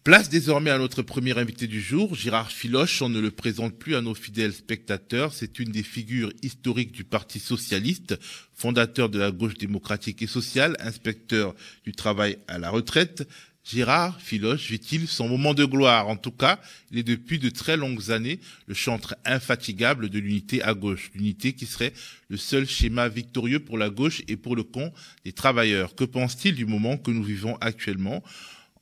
Place désormais à notre premier invité du jour, Gérard Filoche. On ne le présente plus à nos fidèles spectateurs. C'est une des figures historiques du Parti socialiste, fondateur de la gauche démocratique et sociale, inspecteur du travail à la retraite. Gérard Filoche vit-il son moment de gloire? En tout cas, il est depuis de très longues années le chantre infatigable de l'unité à gauche. L'unité qui serait le seul schéma victorieux pour la gauche et pour le compte des travailleurs. Que pense-t-il du moment que nous vivons actuellement?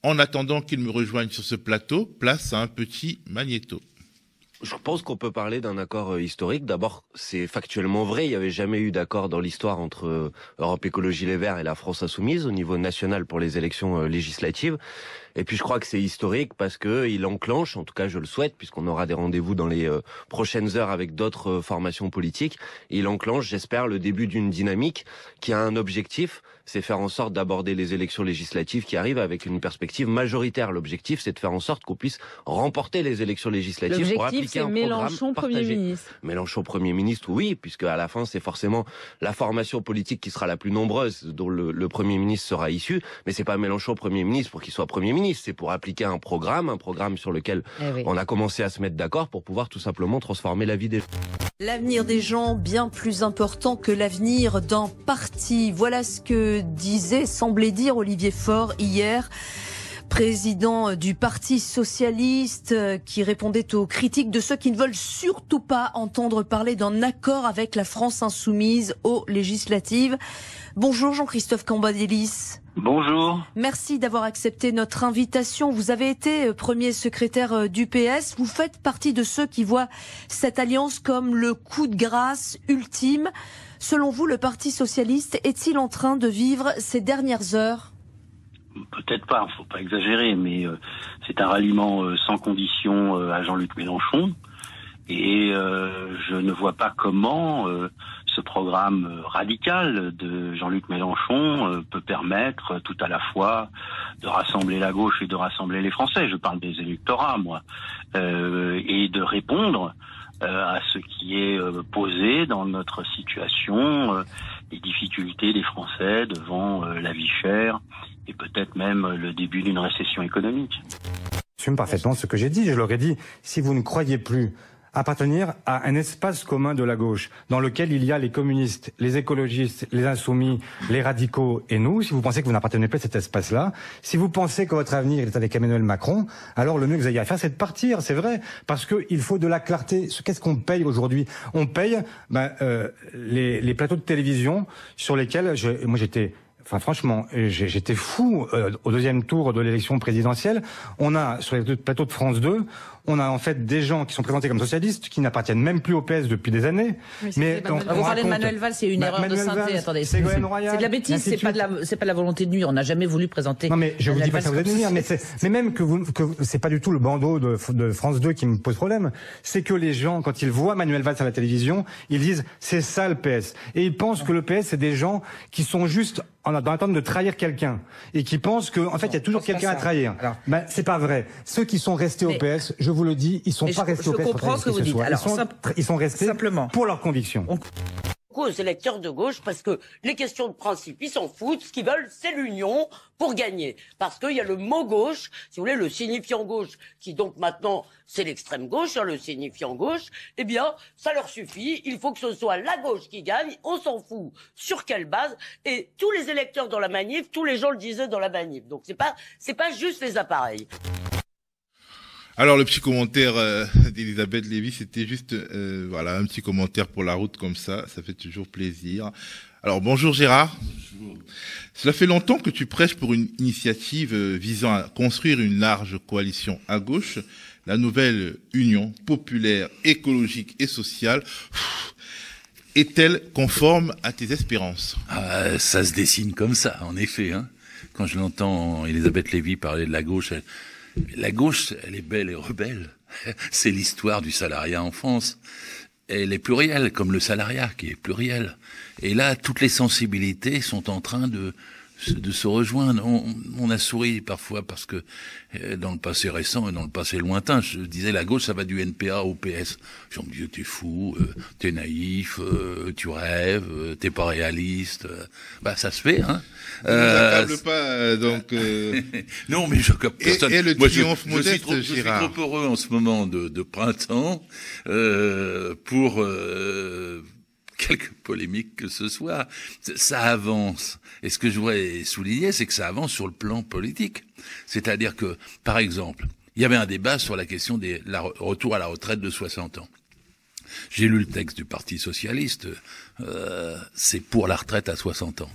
En attendant qu'il me rejoigne sur ce plateau, place à un petit magnéto. Je pense qu'on peut parler d'un accord historique. D'abord, c'est factuellement vrai. Il n'y avait jamais eu d'accord dans l'histoire entre Europe Écologie Les Verts et la France Insoumise au niveau national pour les élections législatives. Et puis je crois que c'est historique parce que il enclenche, en tout cas je le souhaite, puisqu'on aura des rendez-vous dans les prochaines heures avec d'autres formations politiques, il enclenche, j'espère, le début d'une dynamique qui a un objectif, c'est faire en sorte d'aborder les élections législatives qui arrivent avec une perspective majoritaire. L'objectif, c'est de faire en sorte qu'on puisse remporter les élections législatives pour appliquer un programme Mélenchon partagé. Premier ministre. Mélenchon Premier ministre, oui, puisque à la fin, c'est forcément la formation politique qui sera la plus nombreuse, dont le Premier ministre sera issu, mais c'est pas Mélenchon Premier ministre pour qu'il soit Premier ministre, c'est pour appliquer un programme sur lequel on a commencé à se mettre d'accord pour pouvoir tout simplement transformer la vie des gens. L'avenir des gens bien plus important que l'avenir d'un parti. Voilà ce que semblait dire Olivier Faure hier, président du Parti socialiste, qui répondait aux critiques de ceux qui ne veulent surtout pas entendre parler d'un accord avec la France insoumise aux législatives. Bonjour Jean-Christophe Cambadélis. Bonjour. Merci d'avoir accepté notre invitation. Vous avez été premier secrétaire du PS. Vous faites partie de ceux qui voient cette alliance comme le coup de grâce ultime. Selon vous, le Parti socialiste est-il en train de vivre ces dernières heures? Peut-être pas, faut pas exagérer, mais c'est un ralliement sans condition à Jean-Luc Mélenchon. Et je ne vois pas comment ce programme radical de Jean-Luc Mélenchon peut permettre tout à la fois de rassembler la gauche et de rassembler les Français. Je parle des électorats, moi, et de répondre à ce qui est posé dans notre situation, les difficultés des Français devant la vie chère et peut-être même le début d'une récession économique. J'assume parfaitement ce que j'ai dit. Je leur ai dit, si vous ne croyez plus appartenir à un espace commun de la gauche, dans lequel il y a les communistes, les écologistes, les insoumis, les radicaux et nous, si vous pensez que vous n'appartenez pas à cet espace-là, si vous pensez que votre avenir est avec Emmanuel Macron, alors le mieux que vous ayez à faire, c'est de partir, c'est vrai, parce que il faut de la clarté. Qu'est-ce qu'on paye aujourd'hui? On paye les plateaux de télévision sur lesquels moi j'étais... Enfin, franchement, j'étais fou au deuxième tour de l'élection présidentielle. On a, sur les plateaux de France 2, on a en fait des gens qui sont présentés comme socialistes, qui n'appartiennent même plus au PS depuis des années. Mais vous parlez de Manuel Valls, c'est une erreur de synthé. Attendez, c'est de la bêtise, c'est pas de la volonté de nuire. On n'a jamais voulu présenter. Non, mais je vous dis pas ça vous êtes de nuire, mais même que c'est pas du tout le bandeau de France 2 qui me pose problème. C'est que les gens, quand ils voient Manuel Valls à la télévision, ils disent c'est ça le PS, et ils pensent que le PS c'est des gens qui sont juste dans l'attente de trahir quelqu'un et qui pensent qu'en fait il y a toujours quelqu'un à trahir. Ben, c'est pas vrai. Ceux qui sont restés au PS, je vous le dis, ils sont pas restés au PS. Je comprends ce que vous dites. Alors, ils sont restés simplement pour leurs convictions. Aux électeurs de gauche, parce que les questions de principe, ils s'en foutent. Ce qu'ils veulent, c'est l'union pour gagner. Parce qu'il y a le mot gauche, si vous voulez, le signifiant gauche, qui donc maintenant, c'est l'extrême gauche, le signifiant gauche. Eh bien, ça leur suffit. Il faut que ce soit la gauche qui gagne. On s'en fout. Sur quelle base? Et tous les électeurs dans la manif, tous les gens le disaient dans la manif. Donc c'est pas juste les appareils. Alors le petit commentaire d'Elisabeth Lévy, c'était juste voilà un petit commentaire pour la route comme ça fait toujours plaisir. Alors bonjour Gérard. Bonjour. Cela fait longtemps que tu prêches pour une initiative visant à construire une large coalition à gauche, la nouvelle Union populaire écologique et sociale. Est-elle conforme à tes espérances? Ça se dessine comme ça, en effet. Hein. Quand je l'entends Elisabeth Lévy parler de la gauche, elle est belle et rebelle. C'est l'histoire du salariat en France. Elle est plurielle, comme le salariat qui est pluriel. Et là, toutes les sensibilités sont en train de de se rejoindre. On a souri parfois parce que dans le passé récent et dans le passé lointain, je disais la gauche ça va du NPA au PS. J'en me disais t'es fou, t'es naïf, tu rêves, t'es pas réaliste. Bah ça se fait, hein. Pas donc. Non mais je capte personne. Et le triomphe modeste, je suis trop heureux en ce moment de printemps pour quelque polémique que ce soit, ça avance. Et ce que je voudrais souligner, c'est que ça avance sur le plan politique. C'est-à-dire que, par exemple, il y avait un débat sur la question des retour à la retraite de 60 ans. J'ai lu le texte du Parti socialiste, c'est pour la retraite à 60 ans.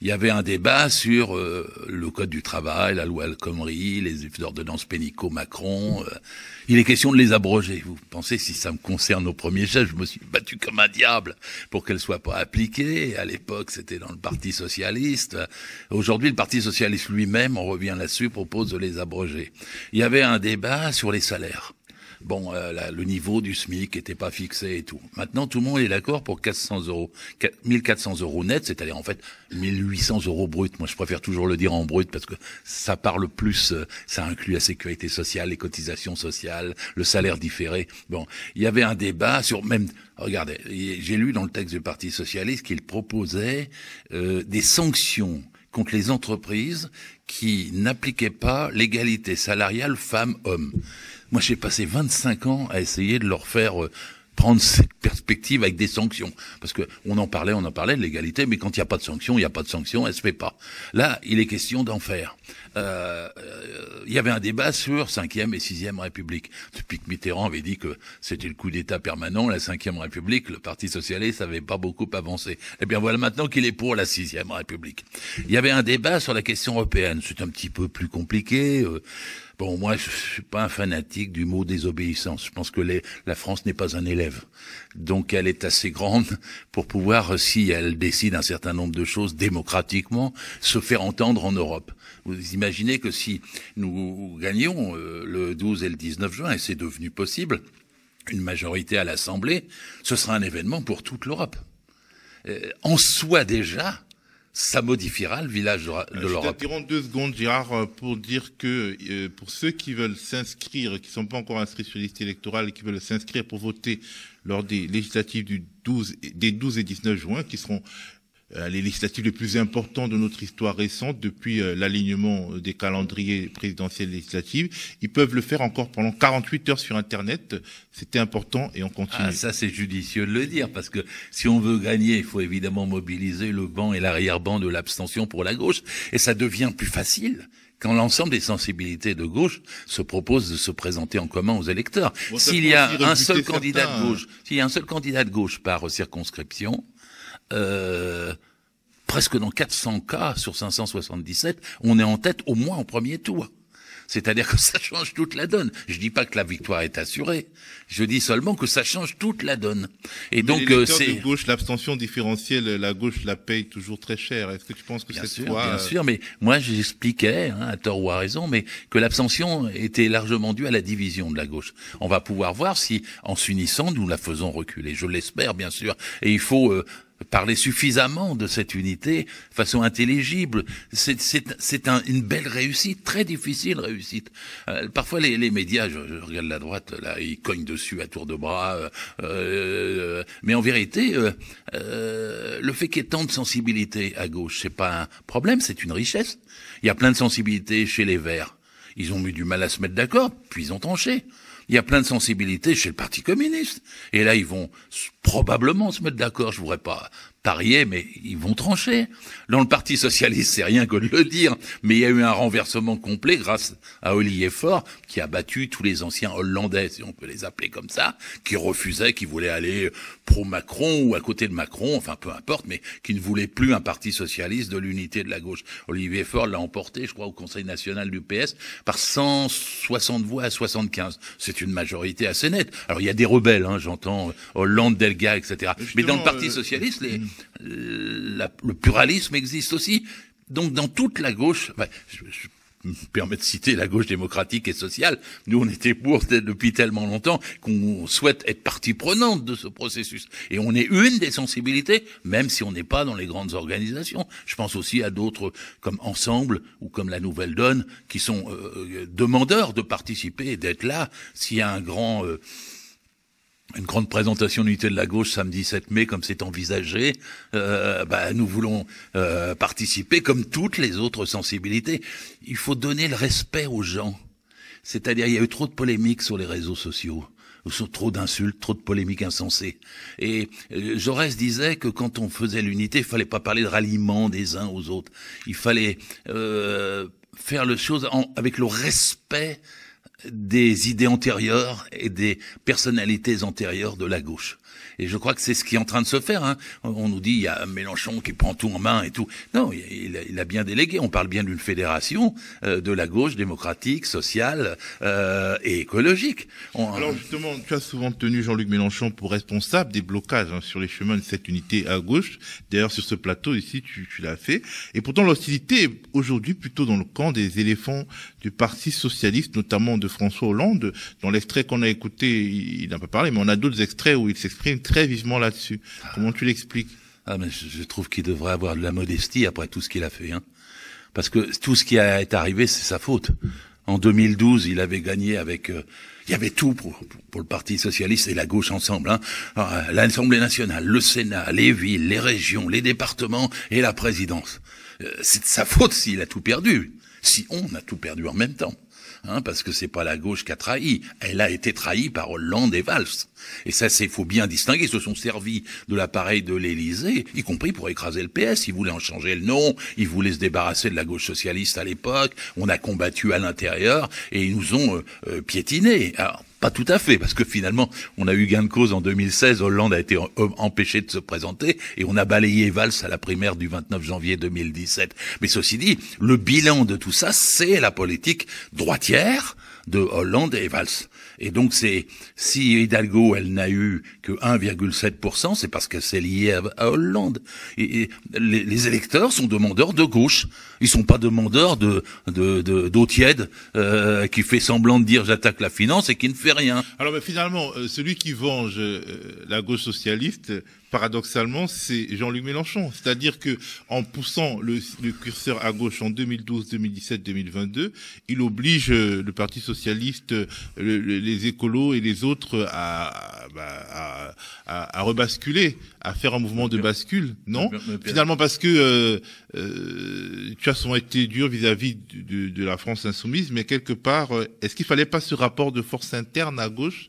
Il y avait un débat sur le code du travail, la loi El Khomri, les ordonnances Pénicaud-Macron. Il est question de les abroger. Vous pensez, si ça me concerne au premier chef, je me suis battu comme un diable pour qu'elles soient pas appliquées. À l'époque, c'était dans le Parti socialiste. Aujourd'hui, le Parti socialiste lui-même, on revient là-dessus, propose de les abroger. Il y avait un débat sur les salaires. Bon, le niveau du SMIC n'était pas fixé et tout. Maintenant, tout le monde est d'accord pour 1400 euros net, c'est-à-dire en fait 1800 euros brut. Moi, je préfère toujours le dire en brut parce que ça parle plus, ça inclut la sécurité sociale, les cotisations sociales, le salaire différé. Bon, il y avait un débat sur même, regardez, j'ai lu dans le texte du Parti socialiste qu'il proposait des sanctions contre les entreprises qui n'appliquaient pas l'égalité salariale femmes-hommes. Moi, j'ai passé 25 ans à essayer de leur faire prendre cette perspective avec des sanctions. Parce que on en parlait de l'égalité, mais quand il n'y a pas de sanctions, il n'y a pas de sanctions, elle se fait pas. Là, il est question d'en faire. Il y avait un débat sur 5e et 6e République. Depuis que Mitterrand avait dit que c'était le coup d'État permanent, la 5e République, le Parti socialiste n'avait pas beaucoup avancé. Eh bien voilà maintenant qu'il est pour la 6e République. Il y avait un débat sur la question européenne. C'est un petit peu plus compliqué. Bon, moi, je suis pas un fanatique du mot désobéissance. Je pense que la France n'est pas un élève. Donc, elle est assez grande pour pouvoir, si elle décide un certain nombre de choses démocratiquement, se faire entendre en Europe. Vous imaginez que si nous gagnions le 12 et le 19 juin, et c'est devenu possible, une majorité à l'Assemblée, ce sera un événement pour toute l'Europe. En soi déjà, ça modifiera le village de l'Europe. Je t'interromps 2 secondes, Gérard, pour dire que pour ceux qui veulent s'inscrire, qui ne sont pas encore inscrits sur la liste électorale et qui veulent s'inscrire pour voter lors des législatives des 12 et 19 juin, qui seront les législatives les plus importantes de notre histoire récente depuis l'alignement des calendriers présidentiels et législatifs. Ils peuvent le faire encore pendant 48 heures sur Internet. C'était important et on continue. Ah, ça c'est judicieux de le dire parce que si on veut gagner, il faut évidemment mobiliser le banc et l'arrière-banc de l'abstention pour la gauche et ça devient plus facile quand l'ensemble des sensibilités de gauche se proposent de se présenter en commun aux électeurs. Bon, s'il y a un seul candidat de gauche, s'il y a un seul candidat de gauche par circonscription, presque dans 400 cas sur 577, on est en tête au moins au premier tour. C'est-à-dire que ça change toute la donne. Je dis pas que la victoire est assurée. Je dis seulement que ça change toute la donne. Et donc c'est de gauche, l'abstention différentielle, la gauche la paye toujours très cher. Est-ce que tu penses que cette fois bien sûr, mais moi j'expliquais, à tort ou à raison, mais que l'abstention était largement due à la division de la gauche. On va pouvoir voir si, en s'unissant, nous la faisons reculer. Je l'espère, bien sûr. Et il faut parler suffisamment de cette unité, de façon intelligible. C'est une belle réussite, très difficile réussite. Parfois les médias, je regarde la droite, là, ils cognent dessus à tour de bras. Mais en vérité, le fait qu'il y ait tant de sensibilité à gauche, c'est pas un problème, c'est une richesse. Il y a plein de sensibilités chez les Verts. Ils ont eu du mal à se mettre d'accord, puis ils ont tranché. Il y a plein de sensibilités chez le Parti communiste. Et là, ils vont probablement se mettre d'accord. Je voudrais pas parier, mais ils vont trancher. Dans le Parti socialiste, c'est rien que de le dire. Mais il y a eu un renversement complet grâce à Olivier Faure, qui a battu tous les anciens Hollandais, si on peut les appeler comme ça, qui refusaient, qui voulaient aller pro-Macron ou à côté de Macron, enfin peu importe, mais qui ne voulaient plus un Parti socialiste de l'unité de la gauche. Olivier Faure l'a emporté, je crois, au Conseil national du PS par 160 voix à 75. C'est une majorité assez nette. Alors il y a des rebelles, j'entends Hollande, Delga, etc. Mais dans le Parti socialiste, le pluralisme existe aussi. Donc dans toute la gauche, me permets de citer la gauche démocratique et sociale. Nous, on était pour depuis tellement longtemps qu'on souhaite être partie prenante de ce processus. Et on est une des sensibilités, même si on n'est pas dans les grandes organisations. Je pense aussi à d'autres comme Ensemble ou comme la Nouvelle Donne qui sont demandeurs de participer et d'être là. S'il y a une grande présentation d'unité de la gauche samedi 7 mai, comme c'est envisagé, nous voulons participer comme toutes les autres sensibilités. Il faut donner le respect aux gens. C'est-à-dire, il y a eu trop de polémiques sur les réseaux sociaux, trop d'insultes, trop de polémiques insensées. Et Jaurès disait que quand on faisait l'unité, il fallait pas parler de ralliement des uns aux autres. Il fallait faire les choses avec le respect des idées antérieures et des personnalités antérieures de la gauche. Et je crois que c'est ce qui est en train de se faire. Hein. On nous dit il y a Mélenchon qui prend tout en main et tout. Non, il a bien délégué. On parle bien d'une fédération de la gauche démocratique, sociale et écologique. Alors justement, tu as souvent tenu Jean-Luc Mélenchon pour responsable des blocages sur les chemins de cette unité à gauche. D'ailleurs, sur ce plateau ici, tu l'as fait. Et pourtant, l'hostilité est aujourd'hui plutôt dans le camp des éléphants du Parti socialiste, notamment de François Hollande. Dans l'extrait qu'on a écouté, il n'a pas parlé, mais on a d'autres extraits où il s'exprime très vivement là-dessus. Comment tu l'expliques? Mais je trouve qu'il devrait avoir de la modestie après tout ce qu'il a fait. Hein. Parce que tout ce qui est arrivé, c'est sa faute. En 2012, il avait gagné avec... il y avait tout pour le Parti socialiste et la gauche ensemble. Hein. L'Assemblée nationale, le Sénat, les villes, les régions, les départements et la présidence. C'est de sa faute s'il a tout perdu. Si on a tout perdu en même temps. Parce que c'est pas la gauche qui a trahi. Elle a été trahie par Hollande et Valls. Et ça, faut bien distinguer. Ils se sont servis de l'appareil de l'Élysée, y compris pour écraser le PS. Ils voulaient en changer le nom. Ils voulaient se débarrasser de la gauche socialiste à l'époque. On a combattu à l'intérieur et ils nous ont piétinés. Alors, pas tout à fait, parce que finalement, on a eu gain de cause en 2016. Hollande a été empêché de se présenter et on a balayé Valls à la primaire du 29 janvier 2017. Mais ceci dit, le bilan de tout ça, c'est la politique droitière de Hollande et Valls. Et donc si Hidalgo, elle n'a eu que 1,7%, c'est parce qu'elle s'est liée à Hollande. Et les électeurs sont demandeurs de gauche. Ils sont pas demandeurs d'eau tiède, qui fait semblant de dire j'attaque la finance et qui ne fait rien. Alors, mais finalement, celui qui venge la gauche socialiste, paradoxalement, c'est Jean-Luc Mélenchon. C'est-à-dire que en poussant le curseur à gauche en 2012, 2017, 2022, il oblige le Parti socialiste, les écolos et les autres à rebasculer, à faire un mouvement de bascule, non? Finalement, parce que tu as souvent été dur vis-à-vis de la France insoumise, mais quelque part, est-ce qu'il fallait pas ce rapport de force interne à gauche,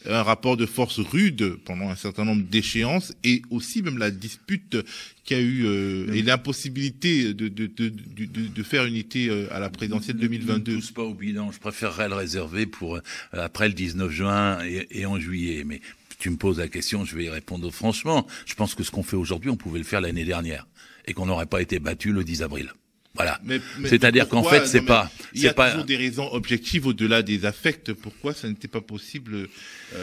un rapport de force rude pendant un certain nombre d'échéances, et aussi même la dispute qu'il y a eu et l'impossibilité de faire unité à la présidentielle 2022. Ne pousse pas au bilan. Je préférerais le réserver pour après le 19 juin et en juillet. Mais tu me poses la question, je vais y répondre franchement. Je pense que ce qu'on fait aujourd'hui, on pouvait le faire l'année dernière et qu'on n'aurait pas été battu le 10 avril. Voilà. Mais c'est-à-dire qu'en fait, c'est pas... Il y a toujours des raisons objectives au-delà des affects. Pourquoi ça n'était pas possible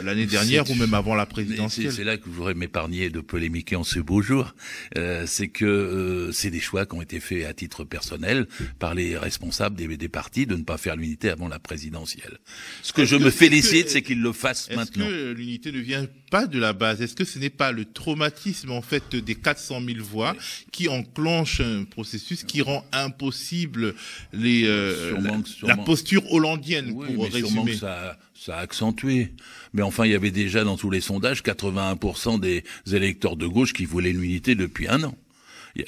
l'année dernière ou même avant la présidentielle? C'est là que je voudrais m'épargner de polémiquer en ce beau jour. C'est que c'est des choix qui ont été faits à titre personnel par les responsables des partis de ne pas faire l'unité avant la présidentielle. Ce que je me félicite, c'est qu'ils le fassent maintenant. Est-ce que l'unité ne vient pas de la base? Est-ce que ce n'est pas le traumatisme, en fait, des 400 000 voix qui enclenche un processus qui rend impossible la posture hollandienne, pour résumer? Sûrement que ça a accentué. Mais enfin, il y avait déjà dans tous les sondages 81% des électeurs de gauche qui voulaient l'unité depuis un an.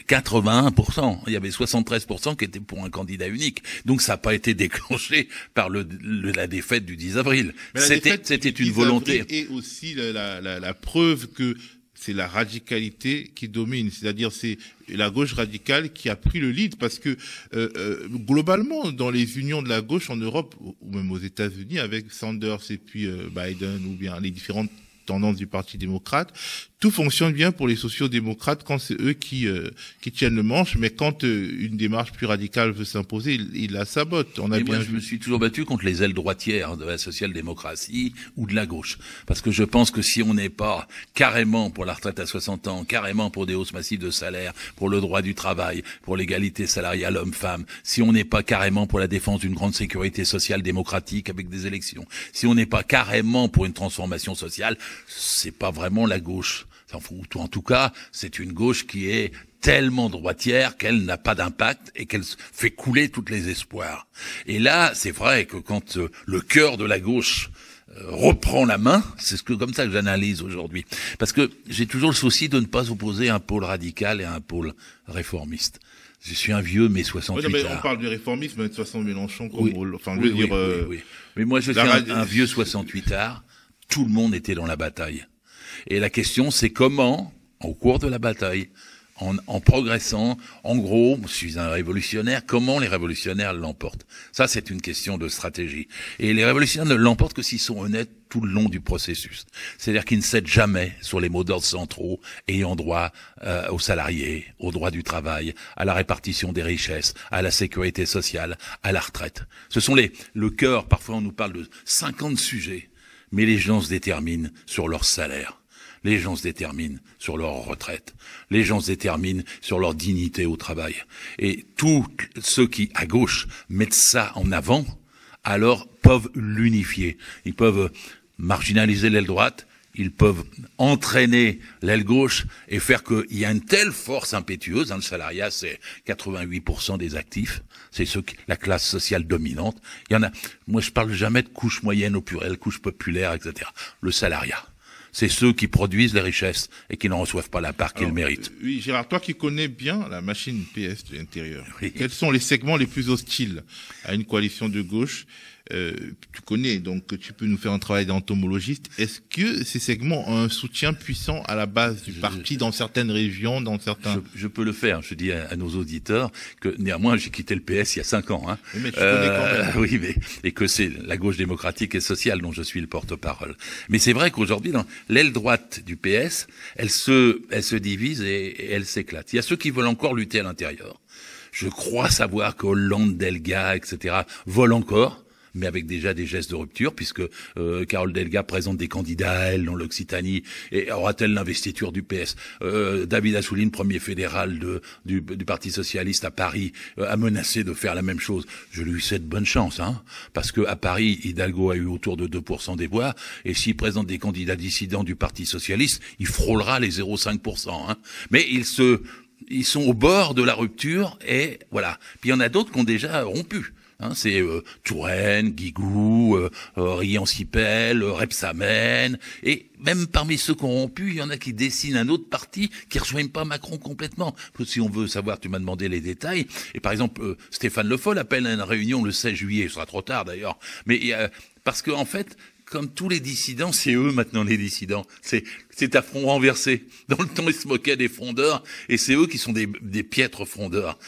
81%. Il y avait 73% qui étaient pour un candidat unique. Donc ça n'a pas été déclenché par la défaite du 10 avril. C'était une volonté. Et aussi la preuve que c'est la radicalité qui domine, c'est-à-dire c'est la gauche radicale qui a pris le lead, parce que globalement dans les unions de la gauche en Europe ou même aux États-Unis avec Sanders et puis Biden ou bien les différentes tendances du Parti démocrate, tout fonctionne bien pour les sociaux-démocrates quand c'est eux qui tiennent le manche, mais quand une démarche plus radicale veut s'imposer, ils la sabotent. Moi, je me suis toujours battu contre les ailes droitières de la social-démocratie ou de la gauche. Parce que je pense que si on n'est pas carrément pour la retraite à 60 ans, carrément pour des hausses massives de salaire, pour le droit du travail, pour l'égalité salariale homme-femme, si on n'est pas carrément pour la défense d'une grande sécurité sociale démocratique avec des élections, si on n'est pas carrément pour une transformation sociale, c'est pas vraiment la gauche. En tout cas, c'est une gauche qui est tellement droitière qu'elle n'a pas d'impact et qu'elle fait couler tous les espoirs. Et là, c'est vrai que quand le cœur de la gauche reprend la main, c'est comme ça que j'analyse aujourd'hui. Parce que j'ai toujours le souci de ne pas opposer un pôle radical et un pôle réformiste. Je suis un vieux, mais 68 oui, ans. On parle du réformisme, mais de toute façon, Mélenchon, comme oui. rôle. Enfin, Oui. Mais moi, je suis un vieux 68 ans. Tout le monde était dans la bataille. Et la question, c'est comment, au cours de la bataille, en progressant, en gros, je suis un révolutionnaire, comment les révolutionnaires l'emportent? Ça, c'est une question de stratégie. Et les révolutionnaires ne l'emportent que s'ils sont honnêtes tout le long du processus. C'est-à-dire qu'ils ne cèdent jamais sur les mots d'ordre centraux ayant droit aux salariés, au droit du travail, à la répartition des richesses, à la sécurité sociale, à la retraite. Ce sont le cœur. Parfois, on nous parle de 50 sujets, mais les gens se déterminent sur leur salaire. Les gens se déterminent sur leur retraite. Les gens se déterminent sur leur dignité au travail. Et tous ceux qui, à gauche, mettent ça en avant, alors peuvent l'unifier. Ils peuvent marginaliser l'aile droite, ils peuvent entraîner l'aile gauche et faire qu'il y a une telle force impétueuse. Dans le salariat, c'est 88% des actifs. C'est la classe sociale dominante. Il y en a, moi je parle jamais de couche moyenne au pluriel, couche populaire, etc. Le salariat. C'est ceux qui produisent les richesses et qui n'en reçoivent pas la part qu'ils méritent. Oui, Gérard, toi qui connais bien la machine PS de l'intérieur, quels sont les segments les plus hostiles à une coalition de gauche? Tu connais, donc tu peux nous faire un travail d'entomologiste. Est-ce que ces segments ont un soutien puissant à la base du parti dans certaines régions, dans certains... Je peux le faire. Je dis à nos auditeurs que néanmoins j'ai quitté le PS il y a 5 ans. Oui, mais tu connais quand même. Oui, et que c'est la gauche démocratique et sociale dont je suis le porte-parole. Mais c'est vrai qu'aujourd'hui, dans l'aile droite du PS, elle se divise et elle s'éclate. Il y a ceux qui veulent encore lutter à l'intérieur. Je crois savoir que Hollande, Delga, etc. veulent encore, mais avec déjà des gestes de rupture, puisque Carole Delga présente des candidats à elle dans l'Occitanie, et aura-t-elle l'investiture du PS? David Assouline, premier fédéral du Parti Socialiste à Paris, a menacé de faire la même chose. Je lui souhaite bonne chance, parce que à Paris, Hidalgo a eu autour de 2% des voix, et s'il présente des candidats dissidents du Parti Socialiste, il frôlera les 0,5%. Mais ils sont au bord de la rupture, et voilà. Puis il y en a d'autres qui ont déjà rompu. C'est Touraine, Guigou, Riancipel, Rebsamen, et même parmi ceux qui ont rompu, il y en a qui dessinent un autre parti qui rejoignent pas Macron complètement. Si on veut savoir, tu m'as demandé les détails, et par exemple, Stéphane Le Foll appelle à une réunion le 16 juillet, ce sera trop tard d'ailleurs, mais parce que en fait, comme tous les dissidents, c'est eux maintenant les dissidents. C'est à front renversé. Dans le temps, ils se moquaient des frondeurs, et c'est eux qui sont des piètres frondeurs,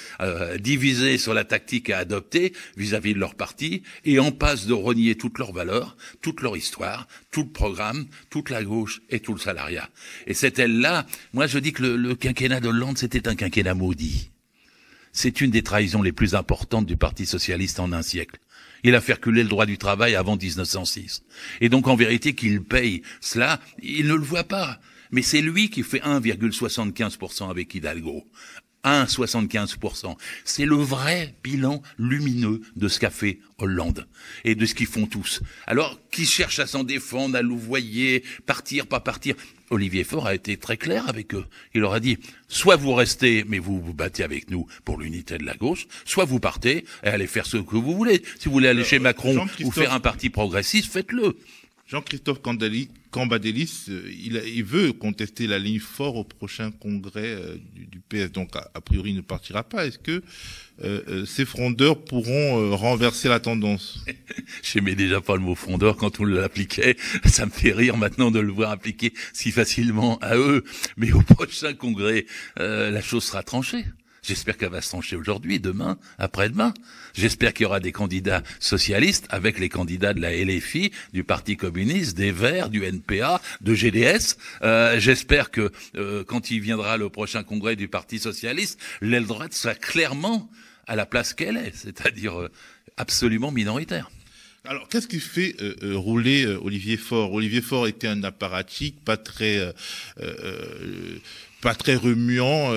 divisés sur la tactique à adopter vis-à-vis de leur parti, et en passe de renier toutes leurs valeurs, toute leur histoire, tout le programme, toute la gauche et tout le salariat. Et cette aile-là, moi je dis que le quinquennat d'Hollande, c'était un quinquennat maudit. C'est une des trahisons les plus importantes du Parti socialiste en un siècle. Il a fait reculer le droit du travail avant 1906. Et donc, en vérité, qu'il paye cela, il ne le voit pas. Mais c'est lui qui fait 1,75% avec Hidalgo. 1,75%. C'est le vrai bilan lumineux de ce qu'a fait Hollande et de ce qu'ils font tous. Alors, qui cherche à s'en défendre, à louvoyer, partir, pas partir? Olivier Faure a été très clair avec eux. Il leur a dit, soit vous restez, mais vous vous battez avec nous pour l'unité de la gauche, soit vous partez et allez faire ce que vous voulez. Si vous voulez aller chez Macron ou faire un parti progressiste, faites-le. Jean-Christophe Cambadélis, il veut contester la ligne Faure au prochain congrès du PS, donc a priori il ne partira pas. Est-ce que ces frondeurs pourront renverser la tendance? J'aimais déjà pas le mot frondeur quand on l'appliquait. Ça me fait rire maintenant de le voir appliqué si facilement à eux. Mais au prochain congrès, la chose sera tranchée. J'espère qu'elle va se trancher aujourd'hui, demain, après-demain. J'espère qu'il y aura des candidats socialistes avec les candidats de la LFI, du Parti communiste, des Verts, du NPA, de GDS. J'espère que quand il viendra le prochain congrès du Parti socialiste, l'aile droite sera clairement à la place qu'elle est, c'est-à-dire absolument minoritaire. Alors, qu'est-ce qui fait rouler Olivier Faure? Olivier Faure était un apparatchik, pas très remuant.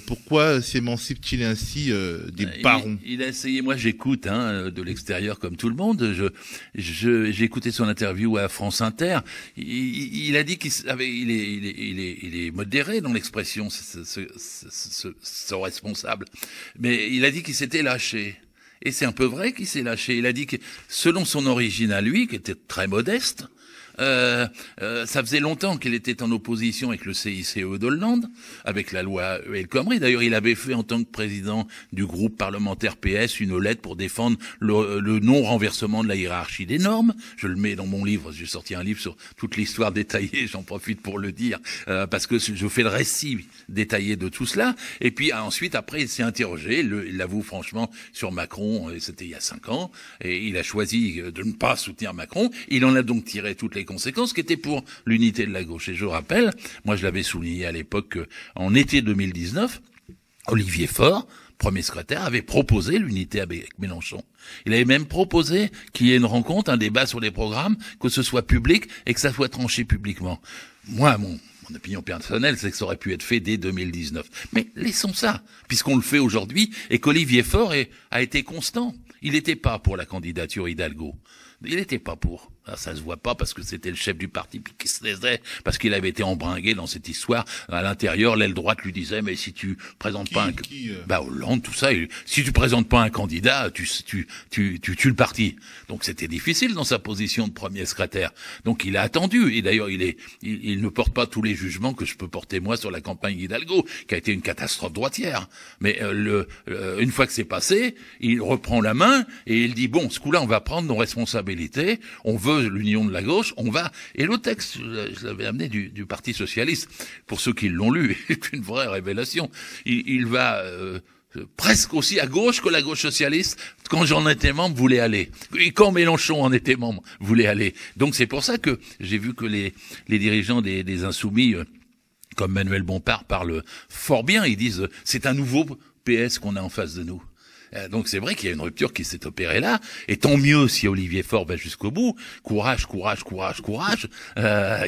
Pourquoi s'émancipe-t-il ainsi des barons? Il a essayé. Moi, j'écoute de l'extérieur comme tout le monde. J'ai écouté son interview à France Inter. Il a dit il est modéré dans l'expression, son responsable, mais il a dit qu'il s'était lâché. Et c'est un peu vrai qu'il s'est lâché. Il a dit que, selon son origine à lui, qui était très modeste, ça faisait longtemps qu'il était en opposition avec le CICE d'Hollande, avec la loi El Khomri. D'ailleurs, il avait fait en tant que président du groupe parlementaire PS une lettre pour défendre le non-renversement de la hiérarchie des normes. Je le mets dans mon livre. J'ai sorti un livre sur toute l'histoire détaillée. J'en profite pour le dire parce que je fais le récit détaillé de tout cela. Et puis ensuite, après, il s'est interrogé. Il l'avoue franchement sur Macron. Et c'était il y a 5 ans. Et il a choisi de ne pas soutenir Macron. Il en a donc tiré toutes les conséquences qui étaient pour l'unité de la gauche. Et je rappelle, moi je l'avais souligné à l'époque, en été 2019, Olivier Faure, premier secrétaire, avait proposé l'unité avec Mélenchon. Il avait même proposé qu'il y ait une rencontre, un débat sur les programmes, que ce soit public et que ça soit tranché publiquement. Moi, mon opinion personnelle, c'est que ça aurait pu être fait dès 2019. Mais laissons ça, puisqu'on le fait aujourd'hui, et qu'Olivier Faure a été constant. Il n'était pas pour la candidature Hidalgo. Il n'était pas pour. Alors, ça se voit pas parce que c'était le chef du parti qui se laissait, parce qu'il avait été embringué dans cette histoire. À l'intérieur, l'aile droite lui disait, mais si tu présentes pas Hollande, tout ça, si tu présentes pas un candidat, tu tues le parti. Donc c'était difficile dans sa position de premier secrétaire. Donc il a attendu. Et d'ailleurs, il ne porte pas tous les jugements que je peux porter moi sur la campagne Hidalgo, qui a été une catastrophe droitière. Mais une fois que c'est passé, il reprend la main et il dit, bon, ce coup-là, on va prendre nos responsabilités. On veut l'union de la gauche, on va... Et le texte, je l'avais amené du Parti socialiste, pour ceux qui l'ont lu, est une vraie révélation. Il va presque aussi à gauche que la gauche socialiste, quand j'en étais membre, voulait aller. Et quand Mélenchon en était membre, voulait aller. Donc c'est pour ça que j'ai vu que les dirigeants des Insoumis, comme Manuel Bompard, parlent fort bien. Ils disent, c'est un nouveau PS qu'on a en face de nous. Donc c'est vrai qu'il y a une rupture qui s'est opérée là, et tant mieux si Olivier Faure va jusqu'au bout, courage,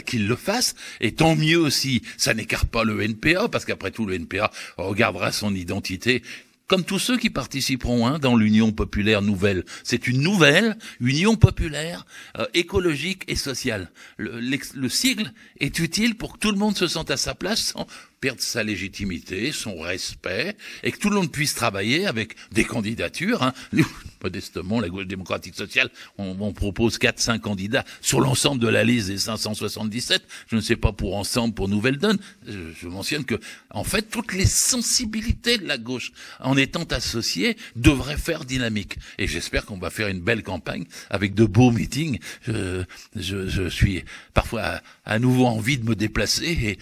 qu'il le fasse, et tant mieux si ça n'écarte pas le NPA, parce qu'après tout le NPA regardera son identité, comme tous ceux qui participeront dans l'Union populaire nouvelle. C'est une nouvelle Union populaire écologique et sociale. Le sigle est utile pour que tout le monde se sente à sa place sans perdre sa légitimité, son respect, et que tout le monde puisse travailler avec des candidatures. Nous, modestement, la gauche démocratique sociale, on propose 4-5 candidats sur l'ensemble de la liste des 577. Je ne sais pas pour Ensemble, pour Nouvelle Donne. Je mentionne que, en fait, toutes les sensibilités de la gauche, en étant associées, devraient faire dynamique. Et j'espère qu'on va faire une belle campagne avec de beaux meetings. Je suis parfois à nouveau envie de me déplacer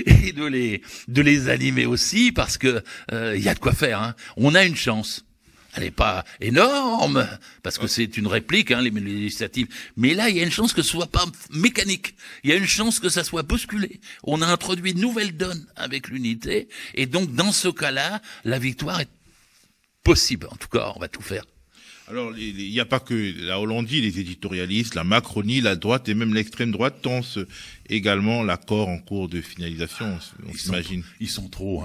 et de les animer aussi, parce que y a de quoi faire. On a une chance. Elle n'est pas énorme, parce que c'est une réplique, les législatives. Mais là, il y a une chance que ce soit pas mécanique. Il y a une chance que ça soit bousculé. On a introduit une nouvelle donne avec l'unité. Et donc, dans ce cas-là, la victoire est possible. En tout cas, on va tout faire. Alors, il n'y a pas que la Hollandie, les éditorialistes, la Macronie, la droite et même l'extrême droite tensent également l'accord en cours de finalisation, on s'imagine. Ils sont trop.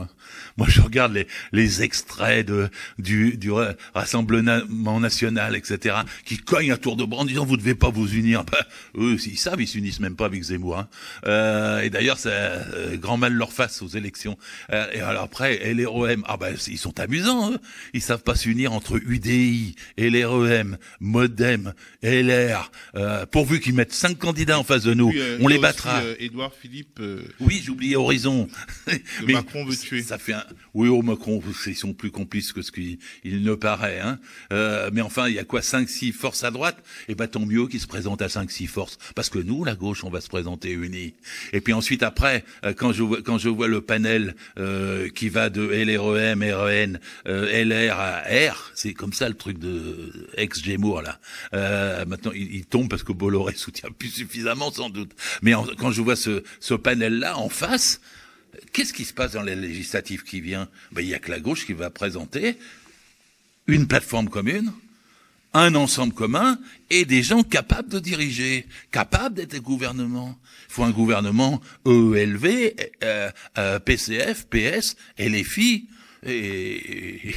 Moi, je regarde les extraits du Rassemblement National, etc., qui cognent à tour de bras en disant vous devez pas vous unir. Eux, ils savent, ils s'unissent même pas avec Zemmour. Et d'ailleurs, c'est grand mal leur face aux élections. Et alors après, LREM, ils sont amusants. Ils savent pas s'unir entre UDI et LREM, Modem, LR, pourvu qu'ils mettent 5 candidats en face de nous, on les battra. Édouard Philippe. Oui, j'oubliais Horizon. Mais Macron veut tuer. Ça fait oui, Macron, ils sont plus complices que ce qu'il ne paraît, hein. Mais enfin, il y a quoi, 5-6 forces à droite? Eh ben, tant mieux qu'ils se présentent à 5-6 forces. Parce que nous, la gauche, on va se présenter unis. Et puis ensuite, après, quand je vois le panel, qui va de LREM, REN, LR à R, c'est comme ça le truc de ex-Gémour, là. Maintenant, il tombe parce que Bolloré soutient plus suffisamment, sans doute. Mais quand je vois ce panel-là en face, qu'est-ce qui se passe dans les législatives qui vient? Ben, il y a que la gauche qui va présenter une plateforme commune, un ensemble commun et des gens capables de diriger, capables d'être gouvernement. Il faut un gouvernement EELV, PCF, PS, LFI et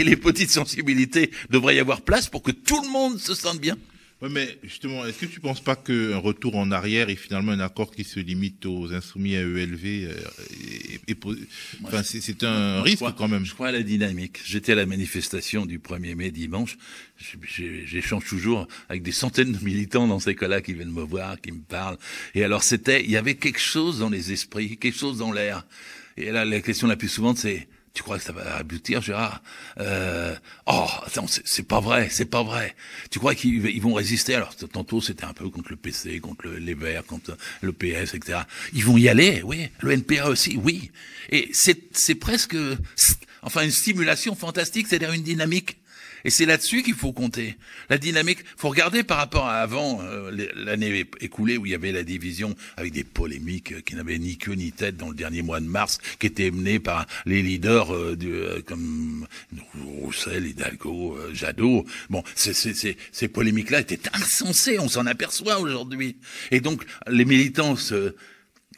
les petites sensibilités devraient y avoir place pour que tout le monde se sente bien. Oui, mais justement, est-ce que tu penses pas qu'un retour en arrière est finalement un accord qui se limite aux insoumis à EELV enfin, c'est un risque quand même. Je crois à la dynamique. J'étais à la manifestation du 1er mai dimanche. J'échange toujours avec des centaines de militants dans ces cas-là qui viennent me voir, qui me parlent. Et alors il y avait quelque chose dans les esprits, quelque chose dans l'air. Et là, la question la plus souvent, c'est: tu crois que ça va aboutir, Gérard? Attends, c'est pas vrai, c'est pas vrai. Tu crois qu'ils vont résister? Alors, tantôt, c'était un peu contre le PC, contre les Verts, contre le PS, etc. Ils vont y aller, oui. Le NPA aussi, oui. Et c'est presque, enfin, une stimulation fantastique, c'est-à-dire une dynamique. Et c'est là-dessus qu'il faut compter. La dynamique, faut regarder par rapport à avant, l'année écoulée où il y avait la division avec des polémiques qui n'avaient ni queue ni tête dans le dernier mois de mars, qui étaient menées par les leaders comme Roussel, Hidalgo, Jadot. Bon, ces polémiques-là étaient insensées, on s'en aperçoit aujourd'hui. Et donc, les militants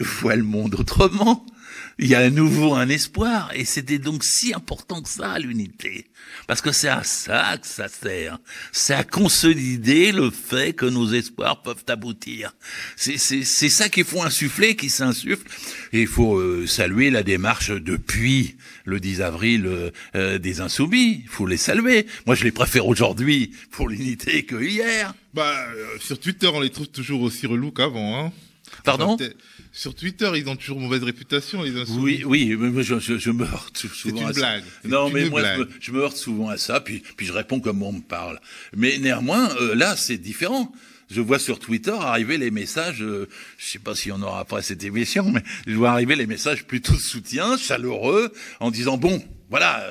voient le monde autrement. Il y a à nouveau un espoir, et c'était donc si important que ça, l'unité. Parce que c'est à ça que ça sert. C'est à consolider le fait que nos espoirs peuvent aboutir. C'est ça qu'il faut insuffler, qui s'insuffle. Et il faut saluer la démarche depuis le 10 avril des Insoumis. Il faut les saluer. Moi, je les préfère aujourd'hui pour l'unité que hier. Sur Twitter, on les trouve toujours aussi relous qu'avant, hein. Pardon? Sur Twitter, ils ont toujours mauvaise réputation, les Insoumis. Oui, mais je me heurte souvent à ça. C'est une blague. Non, mais moi, je me heurte souvent à ça, puis je réponds comme on me parle. Mais néanmoins, là, c'est différent. Je vois sur Twitter arriver les messages, je sais pas si on aura après cette émission, mais je vois arriver les messages plutôt de soutien, chaleureux, en disant, bon, voilà,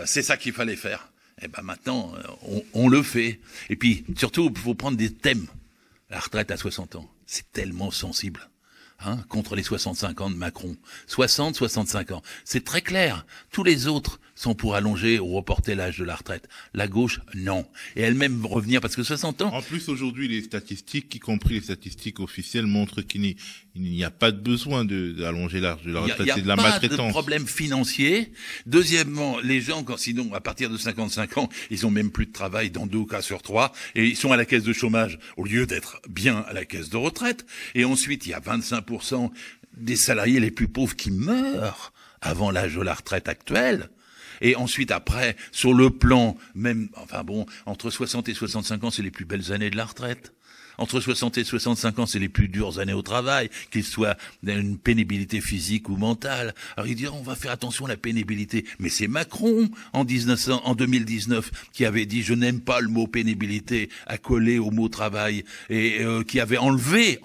c'est ça qu'il fallait faire. Et ben maintenant, on le fait. Et puis, surtout, il faut prendre des thèmes. La retraite à 60 ans, c'est tellement sensible. Contre les 65 ans de Macron. 60, 65 ans. C'est très clair. Tous les autres sont pour allonger ou reporter l'âge de la retraite. La gauche, non. Et elle-même revenir, parce que 60 ans... En plus, aujourd'hui, les statistiques, y compris les statistiques officielles, montrent qu'il n'y a pas de besoin d'allonger l'âge de la retraite. C'est de la maltraitance. Il n'y a pas de problème financier. Deuxièmement, les gens, sinon, à partir de 55 ans, ils ont même plus de travail dans 2 cas sur 3, et ils sont à la caisse de chômage, au lieu d'être bien à la caisse de retraite. Et ensuite, il y a 25% des salariés les plus pauvres qui meurent avant l'âge de la retraite actuelle. Et ensuite, après, sur le plan, même, entre 60 et 65 ans, c'est les plus belles années de la retraite. Entre 60 et 65 ans, c'est les plus dures années au travail, qu'ils soient d'une pénibilité physique ou mentale. Alors ils diront, on va faire attention à la pénibilité. Mais c'est Macron, en 2019, qui avait dit, je n'aime pas le mot pénibilité, accolé au mot travail, et qui avait enlevé,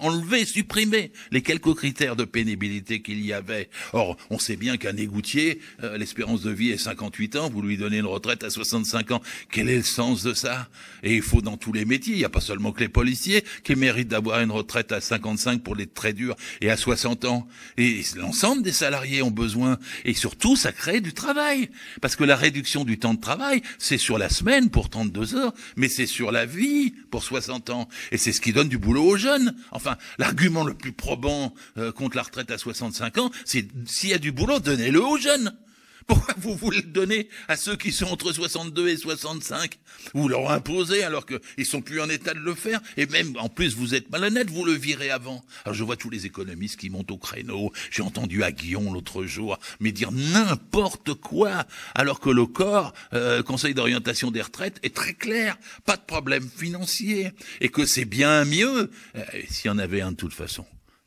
supprimé les quelques critères de pénibilité qu'il y avait. Or, on sait bien qu'un égoutier, l'espérance de vie est 58 ans, vous lui donnez une retraite à 65 ans. Quel est le sens de ça? Et il faut dans tous les métiers, il n'y a pas seulement que les policiers qui méritent d'avoir une retraite à 55 pour les très durs et à 60 ans. Et l'ensemble des salariés ont besoin. Et surtout, ça crée du travail. Parce que la réduction du temps de travail, c'est sur la semaine pour 32 heures, mais c'est sur la vie pour 60 ans. Et c'est ce qui donne du boulot aux jeunes. Enfin, l'argument le plus probant contre la retraite à 65 ans, c'est s'il y a du boulot, donnez-le aux jeunes. Pourquoi vous voulez le donner à ceux qui sont entre 62 et 65? Vous leur imposez alors qu'ils sont plus en état de le faire. Et même, en plus, vous êtes malhonnête, vous le virez avant. Alors je vois tous les économistes qui montent au créneau. J'ai entendu à Guillon l'autre jour, mais dire n'importe quoi. Alors que le corps, Conseil d'orientation des retraites, est très clair. Pas de problème financier. Et que c'est bien mieux, s'il y en avait un de toute façon.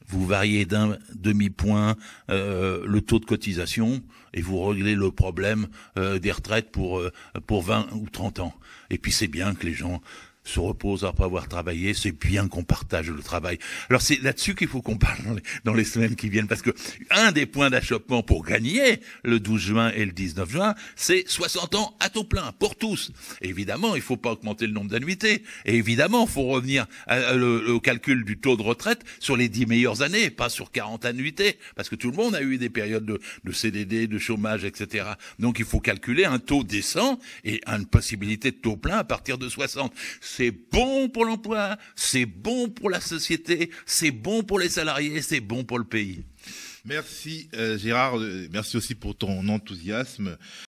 Vous variez d'un demi-point le taux de cotisation et vous réglez le problème des retraites pour 20 ou 30 ans. Et puis c'est bien que les gens se reposent après avoir travaillé, c'est bien qu'on partage le travail. Alors c'est là-dessus qu'il faut qu'on parle dans les semaines qui viennent, parce que un des points d'achoppement pour gagner le 12 juin et le 19 juin, c'est 60 ans à taux plein, pour tous. Et évidemment, il faut pas augmenter le nombre d'annuités, et évidemment, il faut revenir au calcul du taux de retraite sur les 10 meilleures années, pas sur 40 annuités, parce que tout le monde a eu des périodes de CDD, de chômage, etc. Donc il faut calculer un taux décent et une possibilité de taux plein à partir de 60. C'est bon pour l'emploi, c'est bon pour la société, c'est bon pour les salariés, c'est bon pour le pays. Merci Gérard, merci aussi pour ton enthousiasme.